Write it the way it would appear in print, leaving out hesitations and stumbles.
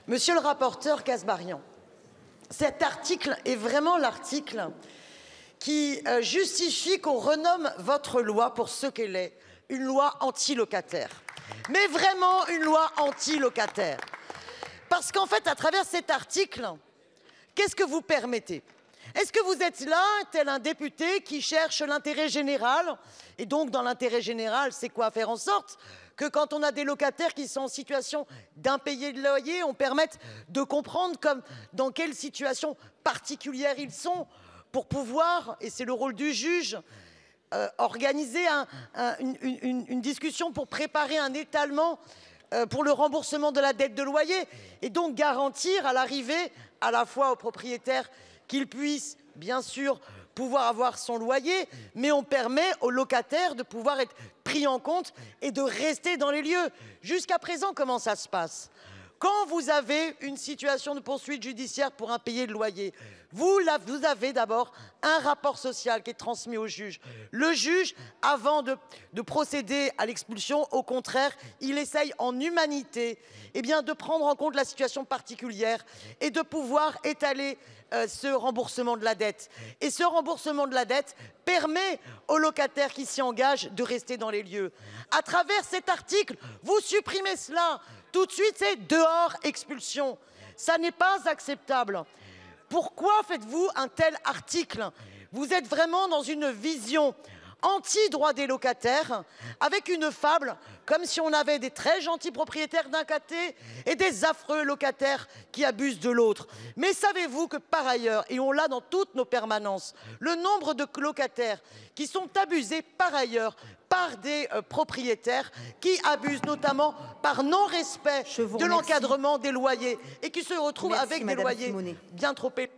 Monsieur le rapporteur Kasbarian, cet article est vraiment l'article qui justifie qu'on renomme votre loi pour ce qu'elle est, une loi anti-locataire. Mais vraiment une loi anti-locataire. Parce qu'en fait, à travers cet article, qu'est-ce que vous permettez? Est-ce que vous êtes là, tel un député qui cherche l'intérêt général? Et donc, dans l'intérêt général, c'est quoi? Faire en sorte que quand on a des locataires qui sont en situation d'impayé de loyer, on permette de comprendre dans quelle situation particulière ils sont pour pouvoir, et c'est le rôle du juge, organiser une discussion pour préparer un étalement pour le remboursement de la dette de loyer et donc garantir à l'arrivée à la fois aux propriétaires qu'il puisse bien sûr pouvoir avoir son loyer, mais on permet aux locataires de pouvoir être pris en compte et de rester dans les lieux. Jusqu'à présent, comment ça se passe? Quand vous avez une situation de poursuite judiciaire pour impayé de loyer, vous avez d'abord un rapport social qui est transmis au juge. Le juge, avant de procéder à l'expulsion, au contraire, il essaye en humanité de prendre en compte la situation particulière et de pouvoir étaler ce remboursement de la dette. Et ce remboursement de la dette permet aux locataires qui s'y engagent de rester dans les lieux. À travers cet article, vous supprimez cela. Tout de suite, c'est dehors, expulsion. Ça n'est pas acceptable. Pourquoi faites-vous un tel article? Vous êtes vraiment dans une vision anti-droit des locataires, avec une fable, comme si on avait des très gentils propriétaires d'un côté et des affreux locataires qui abusent de l'autre. Mais savez-vous que par ailleurs, et on l'a dans toutes nos permanences, le nombre de locataires qui sont abusés par ailleurs par des propriétaires qui abusent notamment par non-respect de l'encadrement des loyers et qui se retrouvent avec des loyers bien trop élevés.